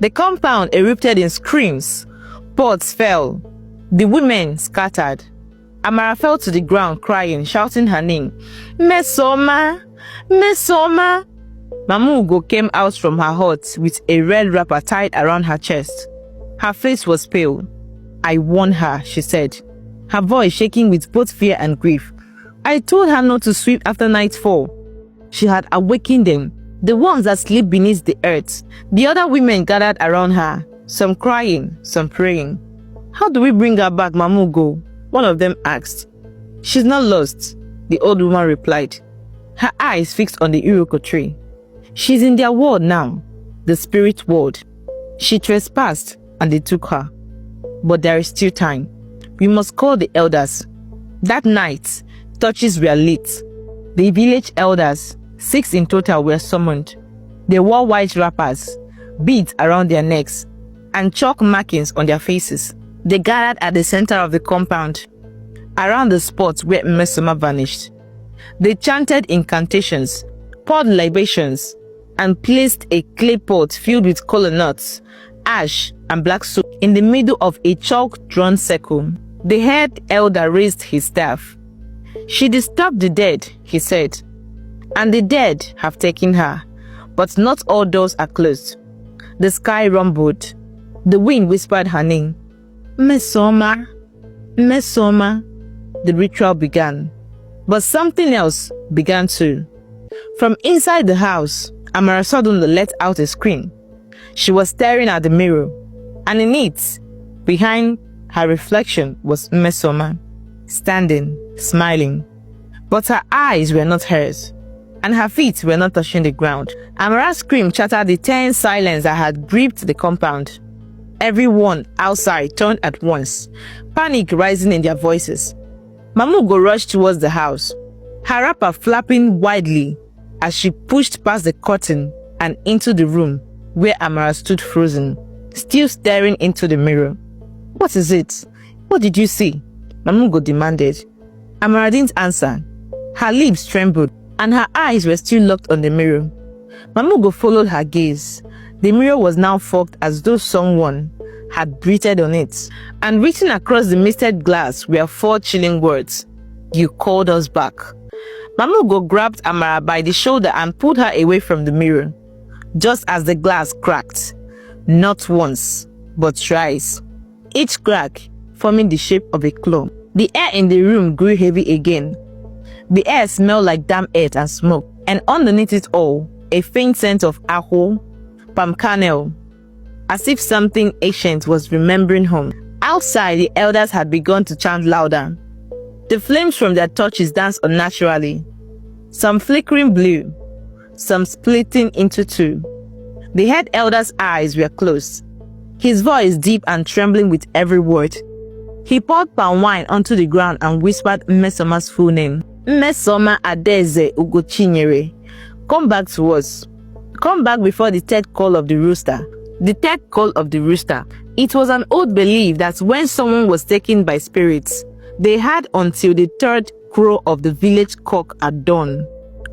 The compound erupted in screams. Pots fell. The women scattered. Amara fell to the ground crying, shouting her name. Messoma! Messoma! Mama Ugo came out from her hut with a red wrapper tied around her chest. Her face was pale. I won her, she said, her voice shaking with both fear and grief. I told her not to sweep after nightfall. She had awakened them, the ones that sleep beneath the earth. The other women gathered around her, some crying, some praying. How do we bring her back, Mama Ugo? One of them asked. She's not lost, the old woman replied, her eyes fixed on the Iroko tree. She's in their world now, the spirit world. She trespassed and they took her. But there is still time. We must call the elders. That night, torches were lit. The village elders, 6 in total, were summoned. They wore white wrappers, beads around their necks, and chalk markings on their faces. They gathered at the center of the compound, around the spot where Messoma vanished. They chanted incantations, poured libations, and placed a clay pot filled with kola nuts, ash, and black soap in the middle of a chalk-drawn circle. The head elder raised his staff. She disturbed the dead, he said, and the dead have taken her, but not all doors are closed. The sky rumbled. The wind whispered her name. Messoma, Messoma. The ritual began. But something else began too. From inside the house, Amara suddenly let out a scream. She was staring at the mirror, and in it, behind her reflection, was Messoma, standing, smiling. But her eyes were not hers, and her feet were not touching the ground. Amara's scream shattered the tense silence that had gripped the compound. Everyone outside turned at once, panic rising in their voices. Mama Ugo rushed towards the house, her wrapper flapping widely as she pushed past the curtain and into the room where Amara stood frozen, still staring into the mirror. What is it? What did you see? Mama Ugo demanded. Amara didn't answer. Her lips trembled and her eyes were still locked on the mirror. Mama Ugo followed her gaze. The mirror was now fogged as though someone had breathed on it, and written across the misted glass were 4 chilling words. You called us back. Mama Ugo grabbed Amara by the shoulder and pulled her away from the mirror, just as the glass cracked. Not once, but thrice, each crack forming the shape of a claw. The air in the room grew heavy again. The air smelled like damp earth and smoke, and underneath it all, a faint scent of aho, palm kernel, as if something ancient was remembering home. Outside, the elders had begun to chant louder. The flames from their torches danced unnaturally, some flickering blue, some splitting into 2. The head elder's eyes were closed, his voice deep and trembling with every word. He poured palm wine onto the ground and whispered Messoma's full name. Messoma Adeze Ugochinyere. Come back to us. Come back before the 3rd call of the rooster. The 3rd call of the rooster. It was an old belief that when someone was taken by spirits, they had until the 3rd crow of the village cock at dawn,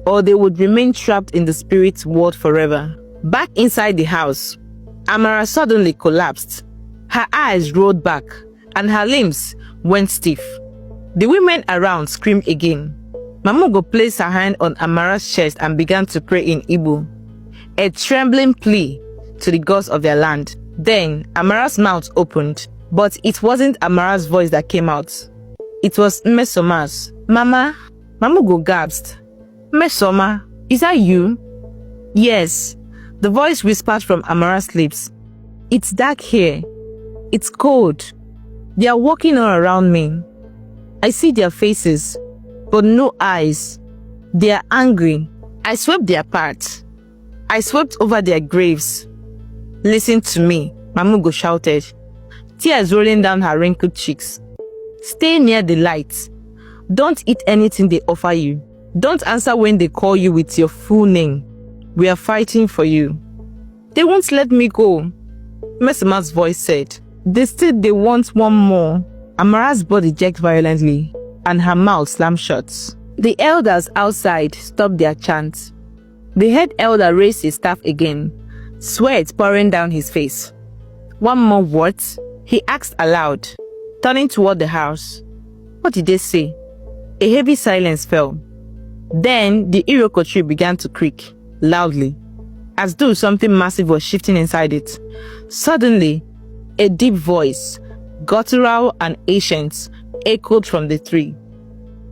or they would remain trapped in the spirit world forever. Back inside the house, Amara suddenly collapsed. Her eyes rolled back, and her limbs went stiff. The women around screamed again. Mama Ugo placed her hand on Amara's chest and began to pray in Igbo, a trembling plea to the gods of their land. Then Amara's mouth opened, but it wasn't Amara's voice that came out. It was Messoma's. Mama Ugo gasped. Messoma, is that you? Yes, the voice whispered from Amara's lips. It's dark here. It's cold. They are walking all around me. I see their faces, but no eyes. They are angry. I swept their paths. I swept over their graves. Listen to me, Mama Ugo shouted, tears rolling down her wrinkled cheeks. Stay near the light. Don't eat anything they offer you. Don't answer when they call you with your full name. We are fighting for you. They won't let me go, Messoma's voice said. They want one more. Amara's body jerked violently, and her mouth slammed shut. The elders outside stopped their chant. The head elder raised his staff again. sweat pouring down his face. "One more what?" he asked aloud, turning toward the house. What did they say? A heavy silence fell. Then the iroko tree began to creak loudly, as though something massive was shifting inside it. Suddenly, a deep voice, guttural and ancient, echoed from the tree.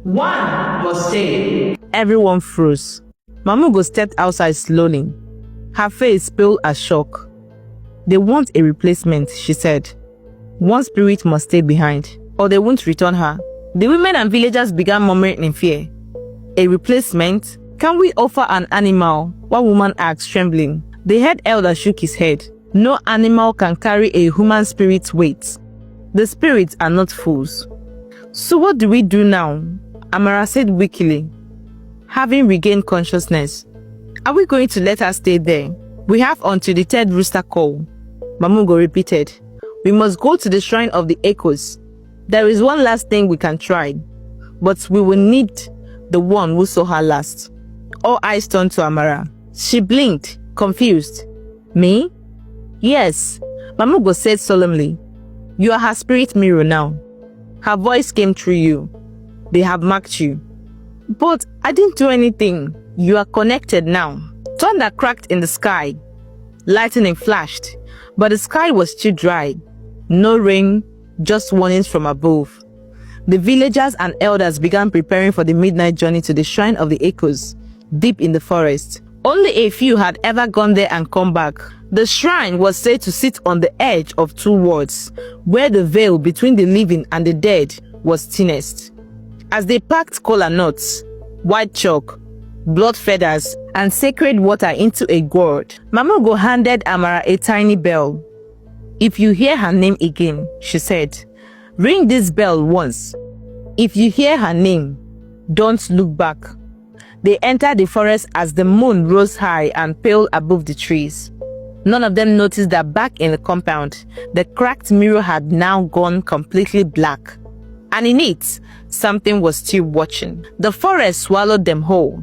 "One must stay." Everyone froze. Mamugo stepped outside slowly, her face pale as shock. "They want a replacement," she said. "One spirit must stay behind, or they won't return her." The women and villagers began murmuring in fear. "A replacement? Can we offer an animal?" one woman asked, trembling. The head elder shook his head. "No animal can carry a human spirit's weight. The spirits are not fools." "So what do we do now?" Amara said weakly, having regained consciousness. "Are we going to let her stay there?" "We have until the third rooster call," Mamugo repeated. "We must go to the shrine of the echoes. There is one last thing we can try, but we will need the one who saw her last." All eyes turned to Amara. She blinked, confused. "Me?" "Yes," Mamugo said solemnly. "You are her spirit mirror now. Her voice came through you. They have marked you." "But I didn't do anything." "You are connected now." Thunder cracked in the sky. Lightning flashed, but the sky was still dry. No rain, just warnings from above. The villagers and elders began preparing for the midnight journey to the shrine of the echoes, deep in the forest. Only a few had ever gone there and come back. The shrine was said to sit on the edge of two worlds, where the veil between the living and the dead was thinnest. As they packed kola nuts, white chalk, blood feathers, and sacred water into a gourd, Mamugo handed Amara a tiny bell. "If you hear her name again," she said, "ring this bell once. If you hear her name, don't look back." They entered the forest as the moon rose high and pale above the trees. None of them noticed that back in the compound, the cracked mirror had now gone completely black. And in it, something was still watching. The forest swallowed them whole.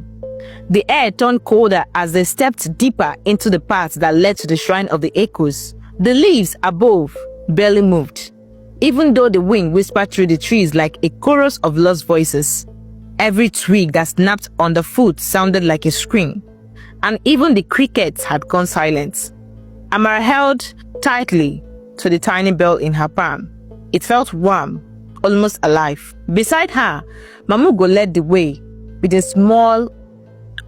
The air turned colder as they stepped deeper into the path that led to the shrine of the echoes. The leaves above barely moved, even though the wind whispered through the trees like a chorus of lost voices. Every twig that snapped underfoot sounded like a scream, and even the crickets had gone silent. Amara held tightly to the tiny bell in her palm. It felt warm, almost alive. Beside her, Mamugo led the way with a small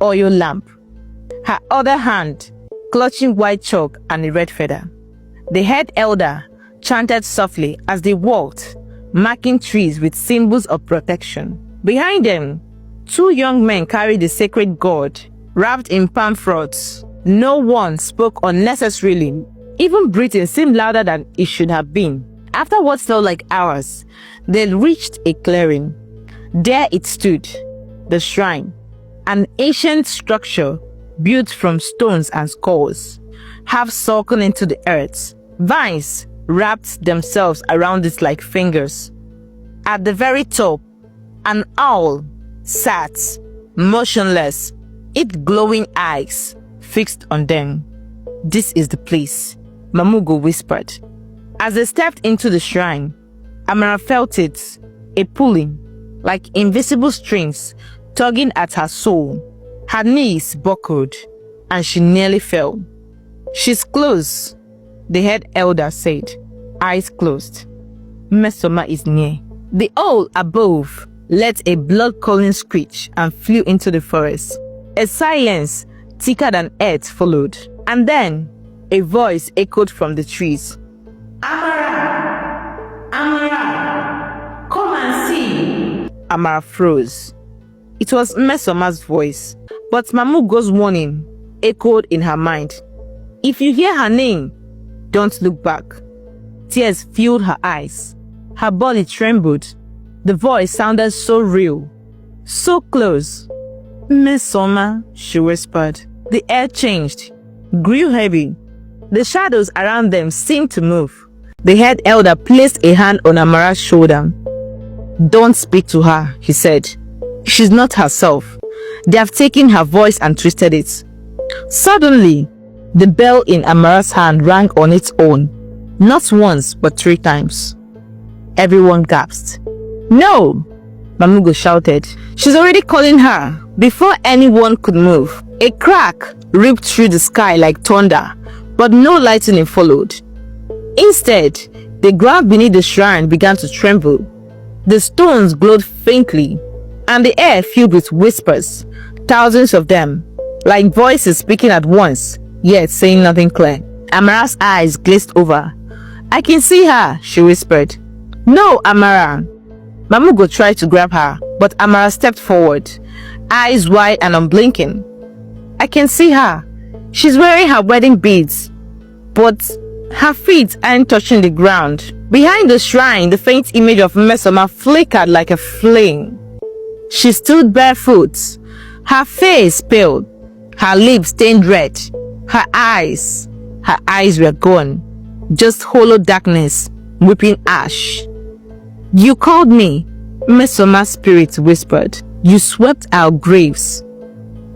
oil lamp, her other hand clutching white chalk and a red feather. The head elder chanted softly as they walked, marking trees with symbols of protection. Behind them, two young men carried the sacred gourd, wrapped in palm fronds. No one spoke unnecessarily. Even breathing seemed louder than it should have been. After what felt like hours, they reached a clearing. There it stood, the shrine, an ancient structure built from stones and skulls, half sunken into the earth. Vines wrapped themselves around it like fingers. At the very top, an owl sat, motionless, its glowing eyes fixed on them. "This is the place," Mamugo whispered. As they stepped into the shrine, Amara felt it, a pulling, like invisible strings tugging at her soul. Her knees buckled, and she nearly fell. "She's close," the head elder said, eyes closed. "Messoma is near." The owl above let a blood-calling screech and flew into the forest. A silence thicker than earth followed, and then a voice echoed from the trees. "Amara! Amara! Come and see!" Amara froze. It was Messoma's voice, but Mamugo's warning echoed in her mind. "If you hear her name, don't look back." Tears filled her eyes. Her body trembled. The voice sounded so real, so close. "Messoma," she whispered. The air changed, grew heavy. The shadows around them seemed to move. The head elder placed a hand on Amara's shoulder. "Don't speak to her," he said. "She's not herself. They have taken her voice and twisted it." Suddenly, The bell in Amara's hand rang on its own, not once but 3 times. Everyone gasped. "No!" Mamugo shouted. "She's already calling her." Before anyone could move, a crack ripped through the sky like thunder, but no lightning followed. Instead, the ground beneath the shrine began to tremble. The stones glowed faintly, and the air filled with whispers, thousands of them, like voices speaking at once, yet saying nothing clear. Amara's eyes glazed over. "I can see her," she whispered. "No, Amara." Mamugo tried to grab her, but Amara stepped forward, eyes wide and unblinking. "I can see her. She's wearing her wedding beads, but her feet aren't touching the ground." Behind the shrine, the faint image of Messa flickered like a flame. She stood barefoot, her face pale, her lips stained red. Her eyes were gone, just hollow darkness, weeping ash. "You called me," Messoma's spirit whispered. "You swept our graves."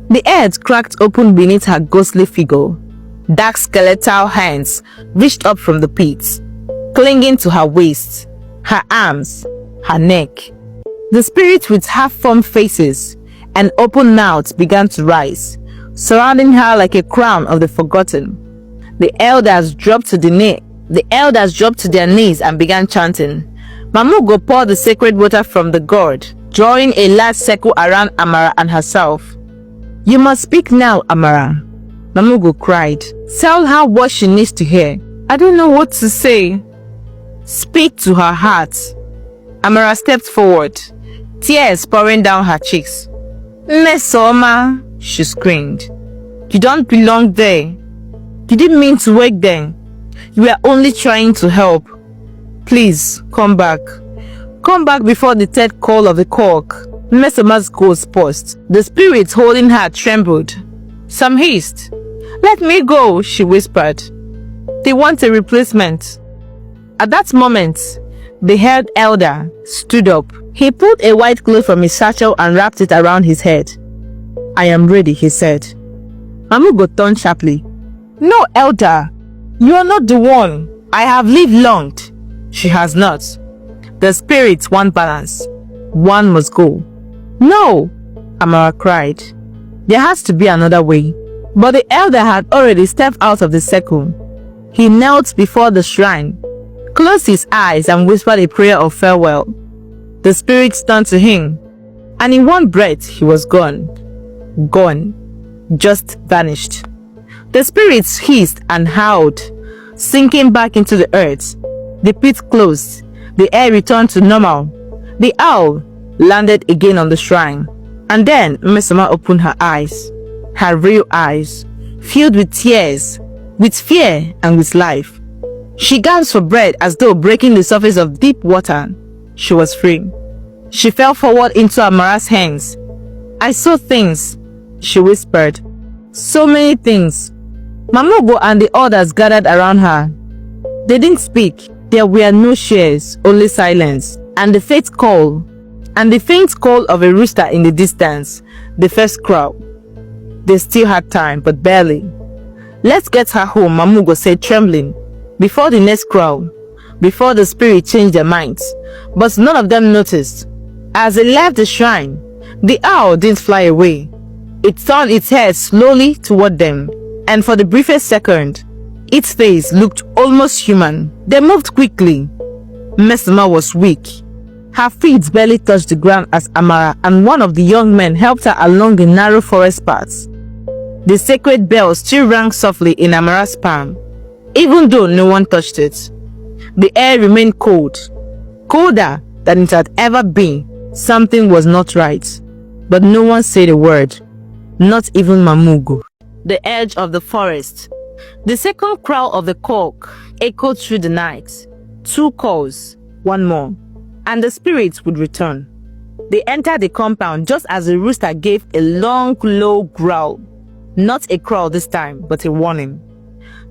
The earth cracked open beneath her ghostly figure. Dark skeletal hands reached up from the pit, clinging to her waist, her arms, her neck. The spirits with half-formed faces and open mouths began to rise, surrounding her like a crown of the forgotten. The elders dropped to their knees and began chanting. Mamugo poured the sacred water from the gourd, drawing a large circle around Amara and herself. "You must speak now, Amara," Mamugo cried. "Tell her what she needs to hear." "I don't know what to say." "Speak to her heart." Amara stepped forward, tears pouring down her cheeks. "Mesoma," she screamed. "You don't belong there. You didn't mean to wake them. You were only trying to help. Please, come back. Come back before the 3rd call of the cock." Messoma's ghost paused. The spirits holding her trembled. "Some haste." "Let me go," she whispered. "They want a replacement." At that moment, the head elder stood up. He pulled a white cloth from his satchel and wrapped it around his head. "I am ready," he said. Mamugo turned sharply. "No, elder, you are not the one. I have lived long." She has not. The spirits want balance. One must go. "No," Amara cried. "There has to be another way." But the elder had already stepped out of the circle. He knelt before the shrine, closed his eyes and whispered a prayer of farewell. The spirits turned to him, and in one breath he was gone. Gone. Just vanished. The spirits hissed and howled, sinking back into the earth. The pit closed. The air returned to normal. The owl landed again on the shrine. And then Messama opened her eyes. Her real eyes, filled with tears, with fear and with life. She gasped for breath as though breaking the surface of deep water. She was free. She fell forward into Amara's hands. "I saw things," she whispered. "So many things." Mamugo and the others gathered around her. They didn't speak. There were no cheers, only silence, and the faint call of a rooster in the distance, the first crow. They still had time, but barely. "Let's get her home," Mamugo said, trembling, before the next crow, before the spirit changed their minds. But none of them noticed. As they left the shrine, the owl didn't fly away. It turned its head slowly toward them, and for the briefest second, its face looked almost human. They moved quickly. Messama was weak. Her feet barely touched the ground as Amara and one of the young men helped her along the narrow forest paths. The sacred bell still rang softly in Amara's palm, even though no one touched it. The air remained cold, colder than it had ever been. Something was not right, but no one said a word, not even Mamugo. The edge of the forest. The second crow of the cock echoed through the night. 2 calls, 1 more, and the spirits would return. They entered the compound just as the rooster gave a long, low growl. Not a call this time, but a warning.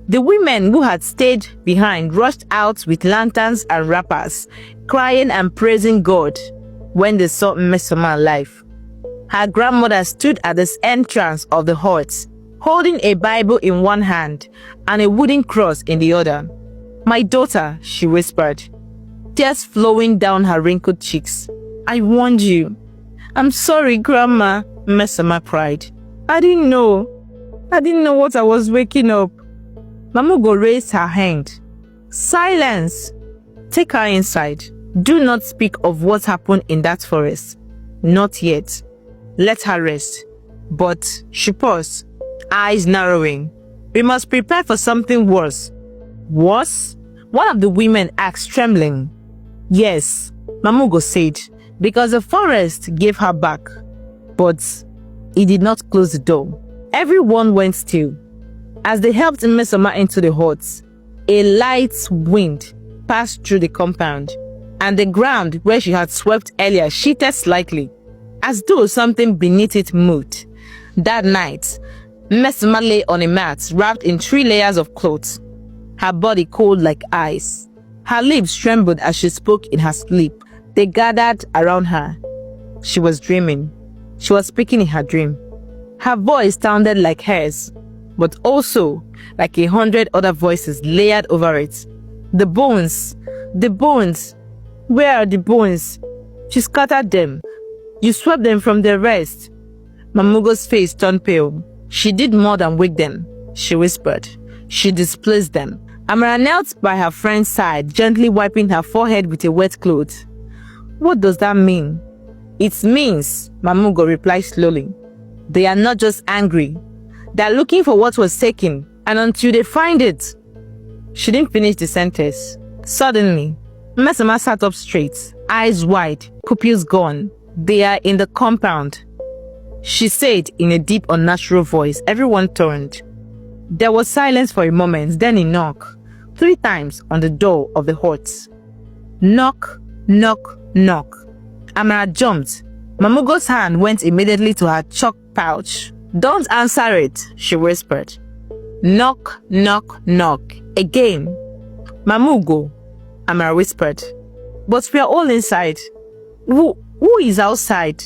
The women who had stayed behind rushed out with lanterns and wrappers, crying and praising God when they saw Messama alive. Her grandmother stood at the entrance of the hut, holding a Bible in one hand and a wooden cross in the other. "My daughter," she whispered, tears flowing down her wrinkled cheeks. "I warned you." "I'm sorry, Grandma," Messa cried. I didn't know what I was waking up." Mamugo raised her hand. "Silence! Take her inside. Do not speak of what happened in that forest. Not yet. Let her rest." But she paused, eyes narrowing. "We must prepare for something worse." "Worse?" one of the women asked, trembling. "Yes," Mamugo said, "because the forest gave her back. But it did not close the door." Everyone went still. As they helped Messa into the hut, a light wind passed through the compound, and the ground where she had swept earlier shifted slightly, as though something beneath it moved. That night, Messa lay on a mat wrapped in 3 layers of clothes, her body cold like ice. Her lips trembled as she spoke in her sleep. They gathered around her. She was dreaming. She was speaking in her dream. Her voice sounded like hers, but also like 100 other voices layered over it. The bones. Where are the bones? She scattered them. You swept them from their rest." Mamugo's face turned pale. "She did more than wake them," she whispered. "She displaced them." Amara knelt by her friend's side, gently wiping her forehead with a wet cloth. "What does that mean?" "It means," Mamugo replied slowly, "they are not just angry. They are looking for what was taken, and until they find it." She didn't finish the sentence. Suddenly, Messa sat up straight, eyes wide, pupils gone. "They are in the compound," she said in a deep, unnatural voice. Everyone turned. There was silence for a moment, then a knock, 3 times on the door of the hut. Knock, knock, knock. Amara jumped. Mamugo's hand went immediately to her chalk pouch. "Don't answer it," she whispered. Knock, knock, knock. Again. "Mamugo," Amara whispered. "But we are all inside." Who is outside?"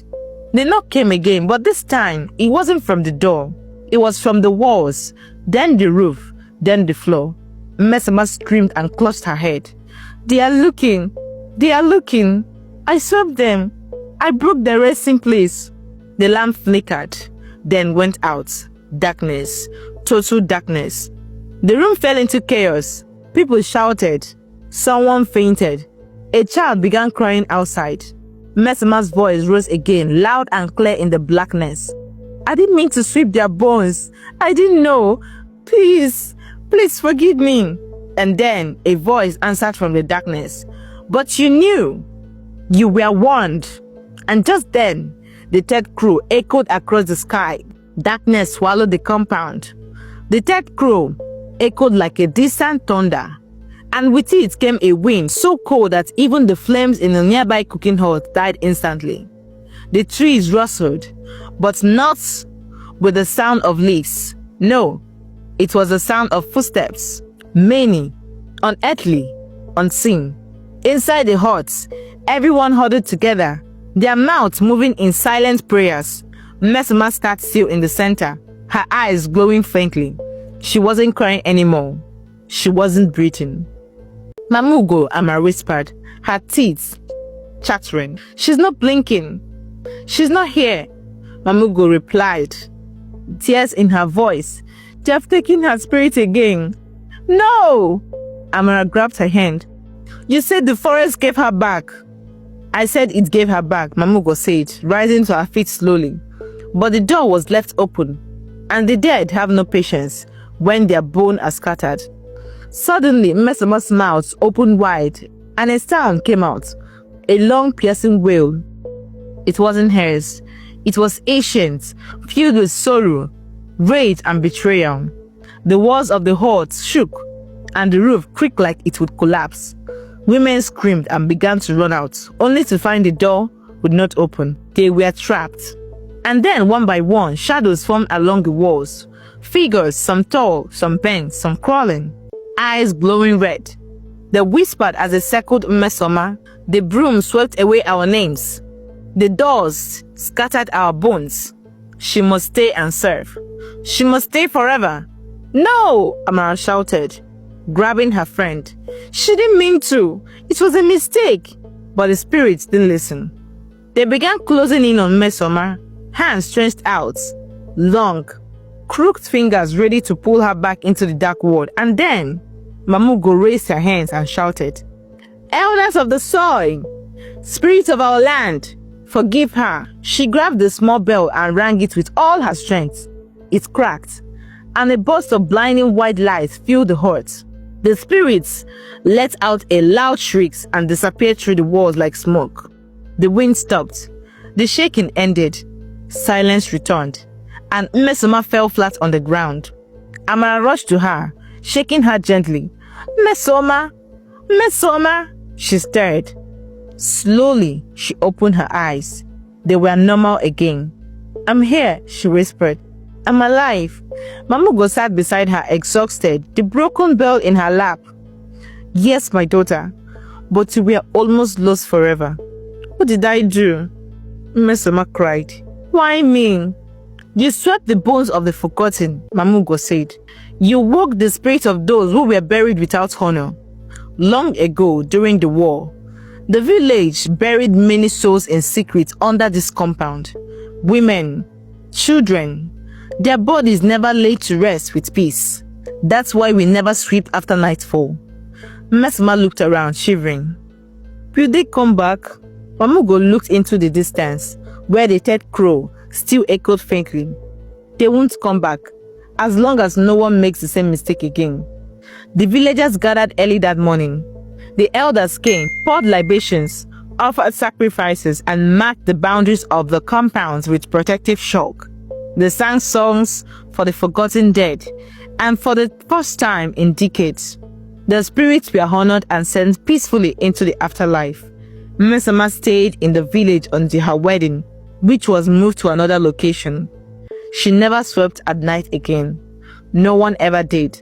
The knock came again, but this time it wasn't from the door. It was from the walls, then the roof, then the floor. Messa screamed and clutched her head. They are looking. I swept them. I broke the resting place." The lamp flickered, then went out. Darkness. Total darkness. The room fell into chaos. People shouted. Someone fainted. A child began crying outside. Messa's voice rose again, loud and clear in the blackness. "I didn't mean to sweep their bones. I didn't know. Please forgive me." And then a voice answered from the darkness. "But you knew. You were warned." And just then, the third crow echoed across the sky. Darkness swallowed the compound. The third crow echoed like a distant thunder, and with it came a wind so cold that even the flames in the nearby cooking hut died instantly. The trees rustled, but not with the sound of leaves. No, it was the sound of footsteps, many, unearthly, unseen. Inside the hut, everyone huddled together, their mouths moving in silent prayers. Messa sat still in the center, her eyes glowing faintly. She wasn't crying anymore. She wasn't breathing. "Mamugo," Amara whispered, her teeth chattering. "She's not blinking. She's not here." Mamugo replied, tears in her voice. "They have taken her spirit again." "No!" Amara grabbed her hand. "You said the forest gave her back." "I said it gave her back," Mamugo said, rising to her feet slowly. "But the door was left open, and the dead have no patience when their bones are scattered." Suddenly, Messa's mouth opened wide, and a sound came out, a long, piercing wail. It wasn't hers. It was ancient, filled with sorrow, rage, and betrayal. The walls of the hut shook, and the roof creaked like it would collapse. Women screamed and began to run out, only to find the door would not open. They were trapped. And then, one by one, shadows formed along the walls. Figures, some tall, some bent, some crawling. Eyes glowing red. They whispered as they circled Messa. "The broom swept away our names. The doors scattered our bones. She must stay and serve. She must stay forever. No, Amara shouted, grabbing her friend. She didn't mean to. It was a mistake. But the spirits didn't listen. They began closing in on Mesoma, hands stretched out, long, crooked fingers ready to pull her back into the dark world. And then, Mamugo raised her hands and shouted, Elders of the soil, spirits of our land, forgive her. She grabbed the small bell and rang it with all her strength. It cracked, and a burst of blinding white light filled the hut. The spirits let out a loud shriek and disappeared through the walls like smoke. The wind stopped. The shaking ended. Silence returned, and Mesoma fell flat on the ground. Amara rushed to her, shaking her gently. Mesoma! Mesoma! She stirred. Slowly, she opened her eyes. They were normal again. I'm here, she whispered. I'm alive. Mamugo sat beside her, exhausted, the broken bell in her lap. Yes, my daughter, but we are almost lost forever. What did I do? Mesoma cried. Why me? You swept the bones of the forgotten, Mamugo said. You woke the spirits of those who were buried without honor. Long ago, during the war, the village buried many souls in secret under this compound. Women, children, their bodies never laid to rest with peace. That's why we never sweep after nightfall. Mesoma looked around, shivering. Will they come back? Mamugo looked into the distance, where the third crow still echoed faintly. They won't come back, as long as no one makes the same mistake again. The villagers gathered early that morning. The elders came, poured libations, offered sacrifices, and marked the boundaries of the compounds with protective chalk. They sang songs for the forgotten dead, and for the first time in decades, the spirits were honored and sent peacefully into the afterlife. Mesoma stayed in the village until her wedding, which was moved to another location. She never swept at night again. No one ever did.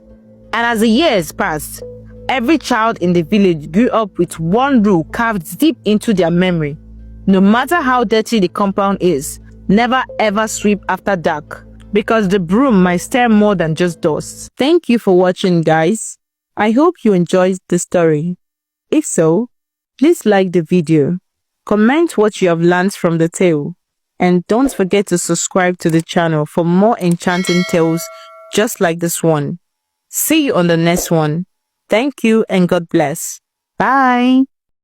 And as the years passed, every child in the village grew up with one rule carved deep into their memory. No matter how dirty the compound is, never ever sweep after dark, because the broom might stir more than just dust. Thank you for watching, guys. I hope you enjoyed the story. If so, please like the video, comment what you have learned from the tale, and don't forget to subscribe to the channel for more enchanting tales just like this one. See you on the next one. Thank you and God bless. Bye.